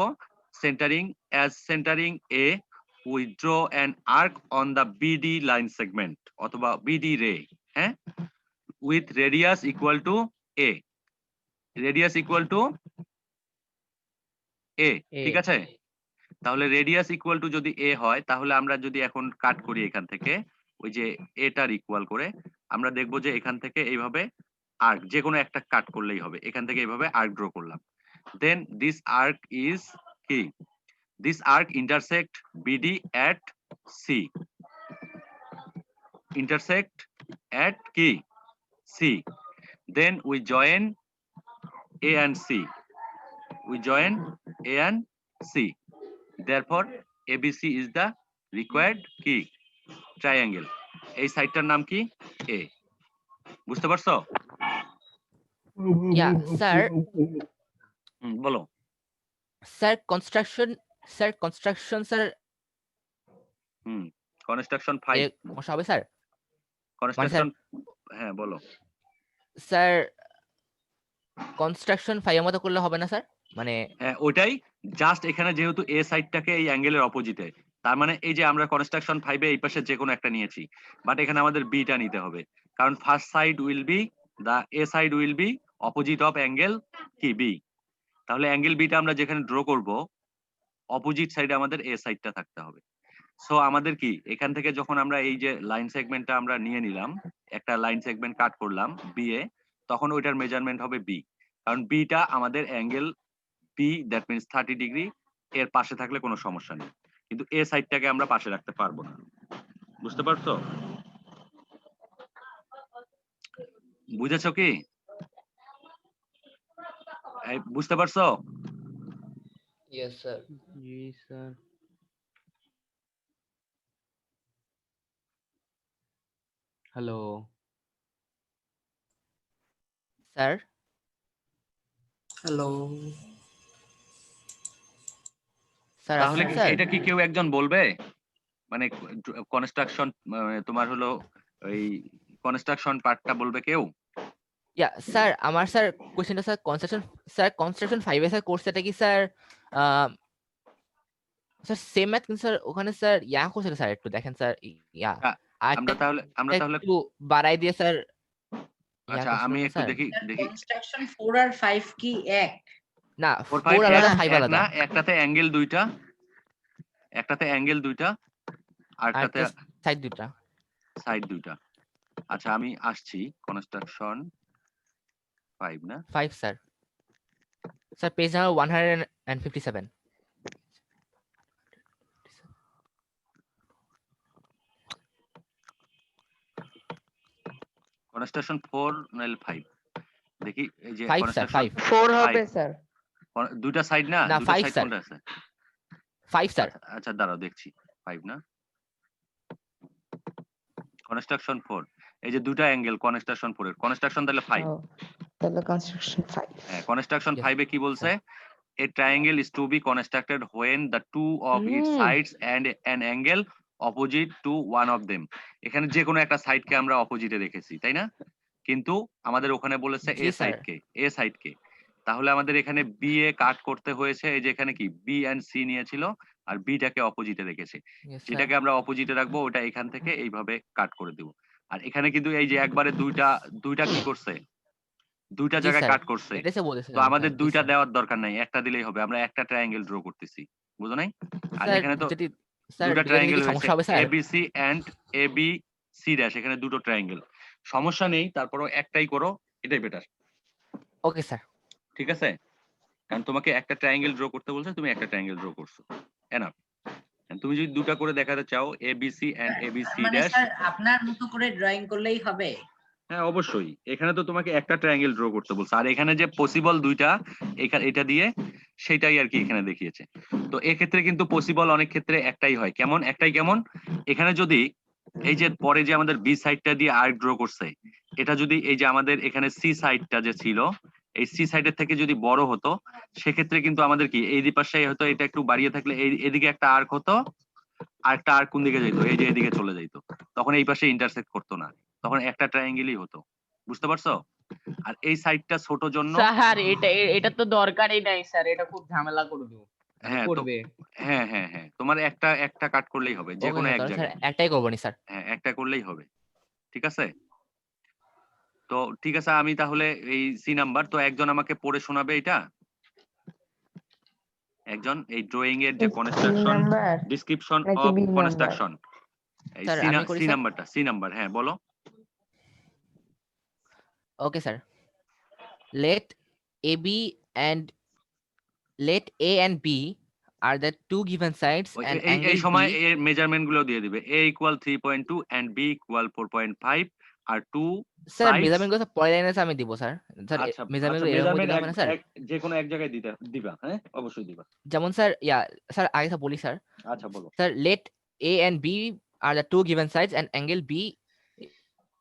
Speaker 1: centering A we draw an arc on the BD line segment অথবা বিডি রে, হ্যাঁ with radius equal to A, radius equal to A, ঠিক আছে? তাহলে রেডিয়াস ইকুয়াল টু যদি এ হয়, তাহলে আমরা যদি এখন কাট করি এখান থেকে ওই যে এটার ইকুয়াল করে, আমরা দেখবো যে এখান থেকে এইভাবে আর্ক যে কোনো একটা কাট করলেই হবে। এখান থেকে এইভাবে আর্ক ড্র করলাম। দেন দিস আর্ক ইজ কি, this arc intersect BD at C, intersect at কি C. Then we join A and C. We join A and C. Therefore, ABC is the required কি triangle. এই সাইডটার নাম কি A. বুঝতে পারছো?
Speaker 2: ইয়া sir,
Speaker 1: বলো।
Speaker 2: Sir construction sir
Speaker 1: construction 5
Speaker 2: সমস্যা হবে স্যার?
Speaker 1: কনস্ট্রাকশন হ্যাঁ বলো।
Speaker 2: স্যার কনস্ট্রাকশন 5 এর মতো করলে হবে না স্যার? মানে
Speaker 1: হ্যাঁ ওইটাই, জাস্ট এখানে যেহেতু এ সাইডটাকে এই অ্যাঙ্গেলের অপোজিটে, তার মানে এই যে আমরা কনস্ট্রাকশন 5 এ এই পাশে যে কোনো একটা নিয়েছি, বাট এখানে আমাদের বিটা নিতে হবে, কারণ first side will be the A side will be opposite of angle কি বি। তাহলে অ্যাঙ্গেল বিটা আমরা যেখানে ড্র করব অপোজিট সাইডে আমাদের এ সাইডটা থাকতে হবে। সো আমাদের কি এখান থেকে যখন আমরা এই যে লাইন সেগমেন্টটা আমরা নিয়ে নিলাম, একটা লাইন সেগমেন্ট কাট করলাম বি এ, তখন ওইটার মেজারমেন্ট হবে বি, কারণ বিটা আমাদের angle B, that means 30 degree এর পাশে থাকলে কোনো সমস্যা নেই, কিন্তু এ সাইডটাকে আমরা পাশে রাখতে পারবো না। বুঝতে পারছো? বুঝেছো কি? বুঝতে পারছো?
Speaker 3: Yes sir. জি sir. Hello
Speaker 2: sir
Speaker 7: hello,
Speaker 2: sir
Speaker 1: তাহলে
Speaker 2: আসছেন স্যার?
Speaker 1: এটা কি কেউ একজন বলবে, মানে কনস্ট্রাকশন, তোমার হলো ওই কনস্ট্রাকশন পার্টটা বলবে কেউ?
Speaker 2: ইয়া স্যার, আমার স্যার কোশ্চেনটা স্যার কনস্ট্রাকশন 5 এ স্যার কোর্সটা কি স্যার স্যার সেম ম্যাথ, কিন্তু স্যার ওখানে স্যার ইয়া করছিল স্যার, একটু দেখেন স্যার ইয়া আর
Speaker 1: আমরা তাহলে
Speaker 2: একটু বাড়াই দিয়ে স্যার ইয়া
Speaker 1: আচ্ছা
Speaker 2: করছিল
Speaker 1: আমি
Speaker 2: না
Speaker 1: একটু
Speaker 2: স্যার?
Speaker 1: দেখি
Speaker 7: কনস্ট্রাকশন 4 আর 5 কি এক?
Speaker 2: না
Speaker 1: 4
Speaker 2: 4
Speaker 1: 5
Speaker 2: আলাদা
Speaker 1: এক
Speaker 2: 5 আলাদা।
Speaker 1: না, একটাতে অ্যাঙ্গেল দুইটা, আরটাতে
Speaker 2: আর সাইড দুটা।
Speaker 1: সাইড দুইটা। আচ্ছা আমি আসছি, কনস্ট্রাকশন 5 না?
Speaker 2: 5 sir. Sir page number 157।
Speaker 1: Construction 4 নাইলে 5, দেখি এই যে
Speaker 2: 5 স্যার,
Speaker 1: কনস্ট্রাকশন
Speaker 2: 5
Speaker 4: 4 হবে স্যার।
Speaker 1: দুইটা সাইড না,
Speaker 2: না,
Speaker 1: দুইটা
Speaker 2: 5
Speaker 1: সাইড
Speaker 2: স্যার।
Speaker 1: কোনটা আছে?
Speaker 2: 5 স্যার।
Speaker 1: আচ্ছা দাঁড়াও দেখছি, 5 না? কনস্ট্রাকশন 4, এই যে দুটা অ্যাঙ্গেল কনস্ট্রাকশন 4 এর, কনস্ট্রাকশন তাহলে 5।
Speaker 4: ও, তাহলে কনস্ট্রাকশন 5।
Speaker 1: হ্যাঁ, কনস্ট্রাকশন
Speaker 2: Yes,
Speaker 1: 5 এ কি বলছে? A triangle is to be constructed when the two of its sides and an angle opposite to one of them. এখানে যে কোনো একটা সাইডকে আমরা অপোজিটে রেখেছি, তাই না? কিন্তু আমাদের ওখানে বলেছে
Speaker 2: জি
Speaker 1: এ
Speaker 2: স্যার।
Speaker 1: সাইডকে, এ সাইডকে। তাহলে আমাদের এখানে বি এ কাট করতে হয়েছে, এই যে এখানে কি বি এন্ড সি নিয়েছিল আর বিটাকে অপোজিটে রেখেছে।
Speaker 2: Yes, sir.
Speaker 1: যেটাকে আমরা অপোজিটে রাখবো ওটা এখান থেকে এইভাবে কাট করে দেব। আর এখানে কিন্তু এই যে একবারে দুইটা কি করছে? দুইটা
Speaker 2: জি
Speaker 1: জায়গায়
Speaker 2: স্যার,
Speaker 1: কাট করছে।
Speaker 2: এটাই স্যার বলেছে
Speaker 1: তো আমাদের
Speaker 2: স্যার। জি
Speaker 1: দুইটা
Speaker 2: স্যার।
Speaker 1: দেওয়ার দরকার নাই, একটা দিলেই হবে। আমরা একটা ট্রায়াঙ্গেল ড্র করতেছি, বুঝো নাই? আর
Speaker 2: স্যার
Speaker 1: এখানে তো
Speaker 2: যদি স্যার
Speaker 1: দুটো
Speaker 2: যদি
Speaker 1: ট্রায়াঙ্গেল
Speaker 2: কি
Speaker 1: হয়েছে,
Speaker 2: সমস্যা হবে sir?
Speaker 1: ABC and AB C dash, এখানে দুটো ট্রায়াঙ্গেল, সমস্যা নেই। তারপরও একটাই করো, এটাই বেটার।
Speaker 2: ওকে স্যার।
Speaker 1: ঠিক আছে? কারণ তোমাকে একটা ট্রায়াঙ্গেল ড্র করতে বলছে, তুমি একটা ট্রায়াঙ্গেল ড্র করছো, এনাফ। তুমি যদি দুটো করে দেখাতে চাও, এবিসি এন্ড এবিসি
Speaker 7: মানে
Speaker 1: ড্যাশ,
Speaker 7: স্যার আপনার মতো করে ড্রয়িং করলেই হবে?
Speaker 1: হ্যাঁ অবশ্যই। এখানে তো তোমাকে একটা ট্রায়াঙ্গেল ড্র করতে বলছে, আর এখানে যে পসিবল দুইটা, এখানে এটা দিয়ে সেটাই আর কি এখানে দেখিয়েছে। তো এক্ষেত্রে কিন্তু পসিবল অনেক ক্ষেত্রে একটাই হয়। কেমন একটাই? কেমন? এখানে যদি এই যে পরে যে আমাদের বি সাইডটা দিয়ে আর্ক ড্র করছে, এটা যদি এই যে আমাদের এখানে সি সাইডটা যে ছিল, এই সি সাইডের থেকে যদি বড় হতো, সেক্ষেত্রে কিন্তু আমাদের কি এই পাশে হয়তো এটা একটু বাড়িয়ে থাকলে এদিকে একটা আর্ক হতো, আর একটা আর্ক কোন দিকে যেত? এই যে এদিকে চলে যাইতো, তখন এই পাশে ইন্টারসেক্ট করতো না, তখন একটা ট্রায়াঙ্গেলই হতো। বুঝতে পারছো? আর এই সাইডটা ছোট জন্য,
Speaker 3: স্যার এটা তো দরকারই নাই স্যার, এটা খুব ঝামেলা করবে।
Speaker 1: হ্যাঁ
Speaker 3: করবে।
Speaker 1: হ্যাঁ হ্যাঁ হ্যাঁ, তোমার একটা কাট করলেই হবে, যে
Speaker 2: ওকে
Speaker 1: কোনো
Speaker 2: স্যার,
Speaker 1: এক
Speaker 2: তাহলে স্যার
Speaker 1: জায়গায়।
Speaker 2: একটাই করবো নি স্যার।
Speaker 1: হ্যাঁ, একটা করলেই হবে। ঠিক আছে? তো ঠিক আছে, আমি তাহলে এই সি নাম্বার, তো একজন আমাকে পড়ে শোনাবে এটা, একজন এই ড্রয়িং এর যে কনস্ট্রাকশন
Speaker 4: নাম্বার
Speaker 1: ডিসক্রিপশন
Speaker 4: নাকি
Speaker 1: অফ
Speaker 4: বি নাম্বার?
Speaker 1: কনস্ট্রাকশন, এই
Speaker 2: স্যার আমি করি
Speaker 1: সি
Speaker 2: স্যার।
Speaker 1: নাম্বারটা, সি নাম্বার, হ্যাঁ বলো।
Speaker 2: Okay sir. Let AB and let A and B are the two given sides and
Speaker 1: এই
Speaker 2: angle
Speaker 1: সময়
Speaker 2: B.
Speaker 1: এর মেজারমেন্ট গুলো দিয়ে দিবে। a equal 3.2 and b equal 4.5 আর টু
Speaker 2: স্যার
Speaker 1: সাইডস।
Speaker 2: মেজারমেন্ট গুলো পরের লাইনে আমি দিব স্যার। স্যার
Speaker 1: আচ্ছা
Speaker 2: মেজারমেন্ট
Speaker 1: আচ্ছা,
Speaker 2: গুলো এরকম
Speaker 1: মেজারমেন্ট
Speaker 2: দিলে হবে না স্যার?
Speaker 1: যে কোনো এক জায়গায় দিবা, হ্যাঁ অবশ্যই দিবা।
Speaker 2: যেমন স্যার স্যার আগে স্যার বলি স্যার।
Speaker 1: আচ্ছা বলো।
Speaker 2: Sir, let A and B are the two given sides and angle B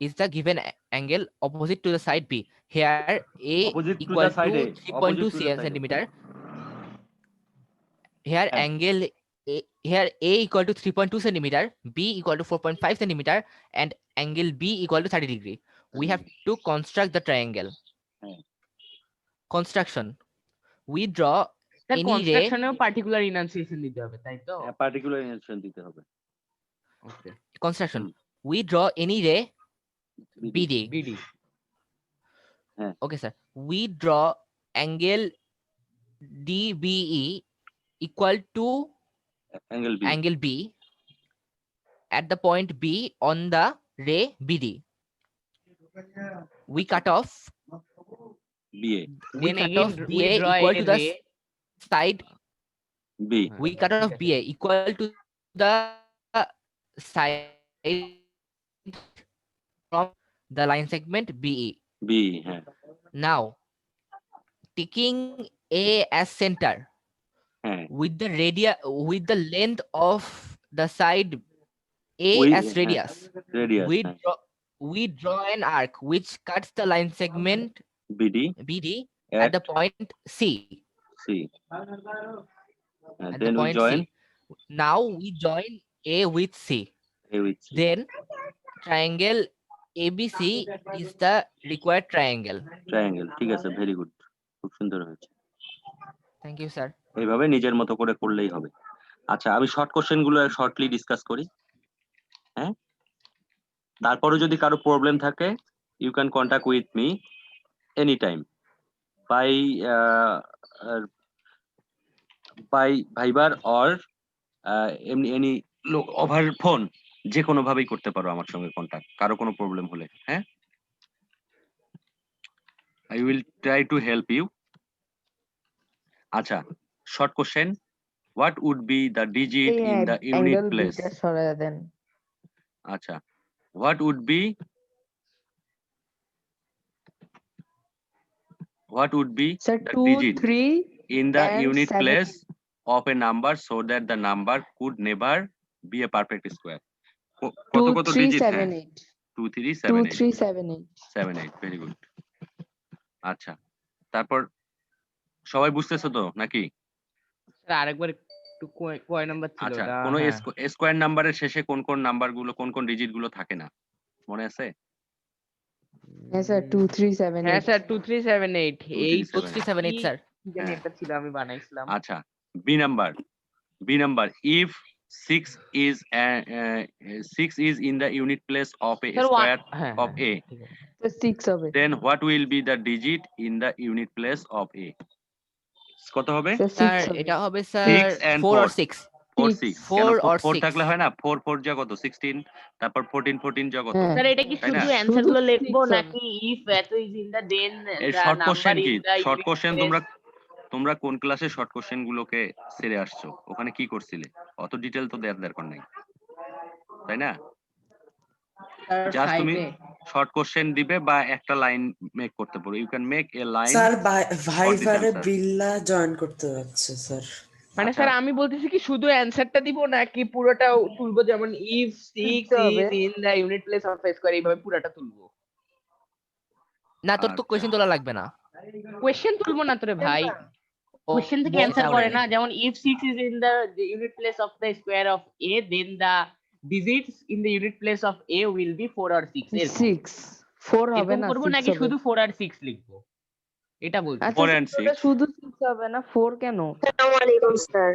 Speaker 2: is the given angle opposite to the side B. Here A
Speaker 1: Opposite to
Speaker 2: equal
Speaker 1: the side
Speaker 2: to
Speaker 1: A,
Speaker 2: 3.2
Speaker 1: opposite to the side A.
Speaker 2: centimeter. Here
Speaker 1: হ্যাঁ।
Speaker 2: angle here A equal to 3.2 centimeter, B equal to 4.5 centimeter, and angle B equal to 30 degree. We have to construct the triangle.
Speaker 1: হ্যাঁ।
Speaker 2: Construction. We draw
Speaker 3: sir
Speaker 2: any ray.
Speaker 3: কনস্ট্রাকশনেও particular ইনান্সিয়েশন দিতে হবে, তাই তো?
Speaker 1: হ্যাঁ, particular instruction দিতে হবে।
Speaker 3: Okay.
Speaker 2: Construction. We draw any ray BD.
Speaker 3: BD.
Speaker 2: Okay, sir. We draw angle DBE equal to
Speaker 1: angle B,
Speaker 2: angle B at the point B on the ray BD. We cut off
Speaker 1: BA
Speaker 3: Then again we
Speaker 2: BA
Speaker 3: draw
Speaker 2: equal
Speaker 3: a
Speaker 2: to the
Speaker 3: ray.
Speaker 2: side.
Speaker 1: B.
Speaker 2: We cut off BA equal to the side from the line segment BE.
Speaker 1: B, হ্যাঁ
Speaker 2: Now, taking A as center
Speaker 1: হ্যাঁ
Speaker 2: with the length of the side A
Speaker 1: We-
Speaker 2: as radius,
Speaker 1: radius হ্যাঁ
Speaker 2: we draw an arc which cuts the line segment
Speaker 1: BD
Speaker 2: BD
Speaker 1: at
Speaker 2: at the point C.
Speaker 1: C. And
Speaker 2: At
Speaker 1: then
Speaker 2: the
Speaker 1: we
Speaker 2: point
Speaker 1: join
Speaker 2: C. Now we join A with C.
Speaker 1: A with C.
Speaker 2: Then triangle ABC is the required triangle.
Speaker 1: Triangle, ঠিক আছে, very good, খুব সুন্দর হয়েছে।
Speaker 2: Thank you, sir.
Speaker 1: এইভাবে নিজের মতো করে করলেই হবে। আচ্ছা, আমি শর্ট কোশ্চেন গুলো শর্টলি ডিসকাস করি। হ্যাঁ, তারপরে যদি কারো প্রবলেম থাকে you can contact with me any time by Viber or any look over phone, যে কোনো ভাবেই করতে পারো আমার সঙ্গে কন্টাক্ট, কারো কোনো প্রবলেম হলে। হ্যাঁ, I will try to help you. আচ্ছা, short question. What would be the digit in the unit
Speaker 4: angle
Speaker 1: place?
Speaker 4: beta সরায় দেন।
Speaker 1: আচ্ছা, what would be
Speaker 4: Sir,
Speaker 1: the
Speaker 4: 2,
Speaker 1: digit
Speaker 4: 3
Speaker 1: in the
Speaker 4: and
Speaker 1: unit
Speaker 4: 7.
Speaker 1: place of a number so that the number could never be a perfect square? কত
Speaker 4: 2,
Speaker 1: কত
Speaker 4: 3,
Speaker 1: digit?
Speaker 4: 7, 8
Speaker 1: 2 3
Speaker 4: 2,
Speaker 1: 7 8
Speaker 4: 3, 7, 8
Speaker 1: 7 8 very good. আচ্ছা, তারপর সবাই বুঝতেছো তো নাকি?
Speaker 3: স্যার আরেকবার একটু কয় নাম্বার ছিল
Speaker 1: আচ্ছা,
Speaker 3: ওটা?
Speaker 1: কোন
Speaker 3: হ্যাঁ।
Speaker 1: স্কোয়ার নাম্বারের শেষে কোন কোন নাম্বার গুলো, কোন কোন ডিজিট গুলো থাকে না, মনে আছে?
Speaker 4: হ্যাঁ স্যার 2, 3, 7,
Speaker 3: হ্যাঁ
Speaker 4: 8
Speaker 3: স্যার 2 3 7 8 এই
Speaker 1: 2, 3, 7, 8
Speaker 2: 2378, sir.
Speaker 3: কি জানি
Speaker 1: হ্যাঁ।
Speaker 3: একটা ছিল আমি বানাইছিলাম।
Speaker 1: আচ্ছা, B number if 6 is in the unit place of a
Speaker 3: sir
Speaker 1: square
Speaker 3: হ্যাঁ
Speaker 1: of A,
Speaker 3: ঠিক আছে।
Speaker 4: তো 6 হবে
Speaker 1: then what will be the digit in the unit place of A? কত হবে?
Speaker 4: স্যার
Speaker 2: Sir,
Speaker 4: 6 হবে
Speaker 2: এটা হবে
Speaker 1: 6
Speaker 2: sir
Speaker 1: and
Speaker 2: 4 or
Speaker 1: 4
Speaker 2: 6.
Speaker 1: 4
Speaker 4: Six.
Speaker 1: 6
Speaker 2: 4 or
Speaker 1: 4
Speaker 2: 6.
Speaker 1: থাকলে হয় না? 4 4 যা কত? 16, তারপর 14 14 যা কত?
Speaker 4: হ্যাঁ।
Speaker 3: স্যার এটা কি
Speaker 1: তাই না?
Speaker 3: শুধু অ্যানসার
Speaker 4: শুধু
Speaker 3: গুলো লিখবো
Speaker 4: 6 হবে।
Speaker 3: নাকি ইফ এত ইজ ইন দা দেন
Speaker 1: এই
Speaker 3: দা
Speaker 1: শর্ট
Speaker 3: নাম্বার
Speaker 1: কোশ্চেন কি?
Speaker 3: ইন দা
Speaker 1: শর্ট কোশ্চেন তোমরা কোন ক্লাসে শর্ট কোশ্চেন গুলোকে ছেড়ে আসছো? ওখানে কি করছিলে? অত ডিটেইল তো দেওয়ার দরকার নাই, তাই না?
Speaker 7: স্যার
Speaker 1: জাস্ট তুমি
Speaker 7: 5 এ
Speaker 1: শর্ট কোশ্চেন দিবে বা একটা লাইন মেক করতে পারো। You can make a line.
Speaker 10: Sir ভাইভারে
Speaker 1: answer.
Speaker 10: বিল্লা জয়েন করতে যাচ্ছে স্যার।
Speaker 3: মানে
Speaker 1: আচ্ছা।
Speaker 3: স্যার আমি বলতেছি কি শুধু অ্যানসারটা দিব নাকি পুরোটা তুলবো, যেমন ইফ 6
Speaker 4: হবে।
Speaker 3: Is in the unit place of square এইভাবে পুরোটা তুলবো?
Speaker 2: না, তোর তো
Speaker 1: আচ্ছা।
Speaker 2: কোয়েশ্চেন তোলা লাগবে না।
Speaker 3: কোশ্চেন তুলবো না তোরে ভাই,
Speaker 2: ও,
Speaker 3: কোশ্চেন থেকে
Speaker 2: বল
Speaker 3: অ্যানসার
Speaker 2: তাহলে।
Speaker 3: করে না, যেমন if 6 is in the unit place of the square of A then the digits in the unit place of A will be 4 or 6 এরকম
Speaker 4: 6 4 হবে
Speaker 3: এরকম
Speaker 4: না
Speaker 3: করবো
Speaker 4: 6
Speaker 3: নাকি
Speaker 4: হবে
Speaker 3: শুধু 4 আর 6 লিখবো, এটা বলছি।
Speaker 4: আচ্ছা
Speaker 1: 4 and
Speaker 4: ওটা
Speaker 1: 6
Speaker 4: শুধু 6 হবে না 4 কেন
Speaker 9: আসসালামু আলাইকুম স্যার।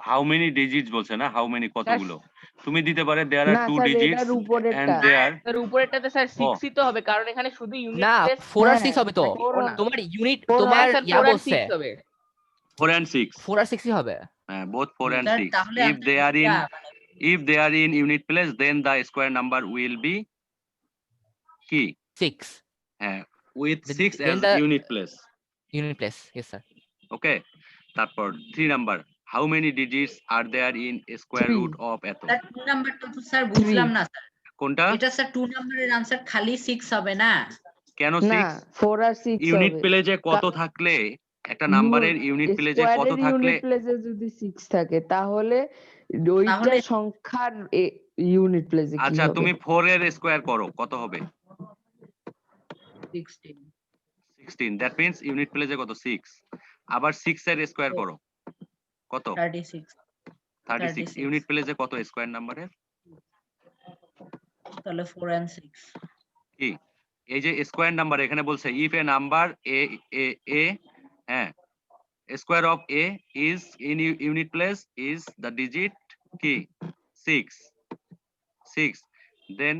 Speaker 1: হাউ মেনি ডিজিটস বলছে না, হাউ মেনি কতগুলো তুমি দিতে পারে। দেয়ার আর
Speaker 4: না
Speaker 1: 2
Speaker 4: স্যার
Speaker 1: ডিজিটস
Speaker 4: এটার উপরেরটা
Speaker 1: এন্ড দেয়ার
Speaker 3: তার উপরেরটাতে স্যার 6 ই তো হবে, কারণ এখানে শুধু ইউনিট
Speaker 2: না,
Speaker 3: প্লেস
Speaker 2: 4 আর
Speaker 4: হ্যাঁ,
Speaker 2: 6 হবে তো।
Speaker 4: four
Speaker 3: ও না।
Speaker 2: তোমার ইউনিট,
Speaker 4: 4
Speaker 2: তোমার
Speaker 3: স্যার
Speaker 2: ইয়া
Speaker 3: 4 আর
Speaker 2: বলছে
Speaker 3: 6 হবে।
Speaker 1: 4 and 6
Speaker 2: 4 আর 6 ই হবে।
Speaker 1: হ্যাঁ, both 4 and
Speaker 7: স্যার
Speaker 1: 6
Speaker 7: তাহলে
Speaker 1: if they are in unit place then the square number will be কি
Speaker 2: 6
Speaker 1: হ্যাঁ with
Speaker 2: Then-
Speaker 1: 6
Speaker 2: then
Speaker 1: as
Speaker 2: the-
Speaker 1: unit place.
Speaker 2: Unit place. Yes sir.
Speaker 1: Okay, তারপর 3 number how many digits are there in square
Speaker 4: 3
Speaker 1: root of এত?
Speaker 7: Sir 2 নাম্বারটা তো sir বুঝলাম না sir,
Speaker 1: কোনটা?
Speaker 7: এটা স্যার 2 নাম্বারের আনসার খালি 6 হবে না?
Speaker 1: কেন
Speaker 4: না
Speaker 1: 6?
Speaker 4: 4 আর 6
Speaker 1: ইউনিট
Speaker 4: হবে
Speaker 1: প্লেজে কত থাকলে একটা নাম্বারের ইউনিট প্লেজে কত থাকলে
Speaker 4: ইউনিট প্লেসে যদি 6 থাকে তাহলে ওইটা
Speaker 7: তাহলে-
Speaker 4: সংখ্যার ইউনিট প্লেসে কি
Speaker 1: আচ্ছা
Speaker 4: হবে
Speaker 1: তুমি 4 এর স্কয়ার করো, কত হবে?
Speaker 7: 16
Speaker 1: 16, দ্যাট মিন্স ইউনিট প্লেসে কত 6। আবার 6 এর স্কয়ার করো, কত?
Speaker 7: 36
Speaker 1: 36। ইউনিট প্লেসে কত স্কয়ার নাম্বারের?
Speaker 7: তাহলে 4 and 6
Speaker 1: কি এই যে স্কয়ার নাম্বার এখানে বলছে ইফ এ নাম্বার এ হ্যাঁ square of A is in unit place is the digit কি 6 দেন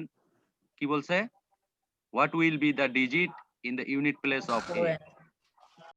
Speaker 1: কি বলছে what will be the digit in the unit place of
Speaker 7: 4
Speaker 1: A?
Speaker 7: and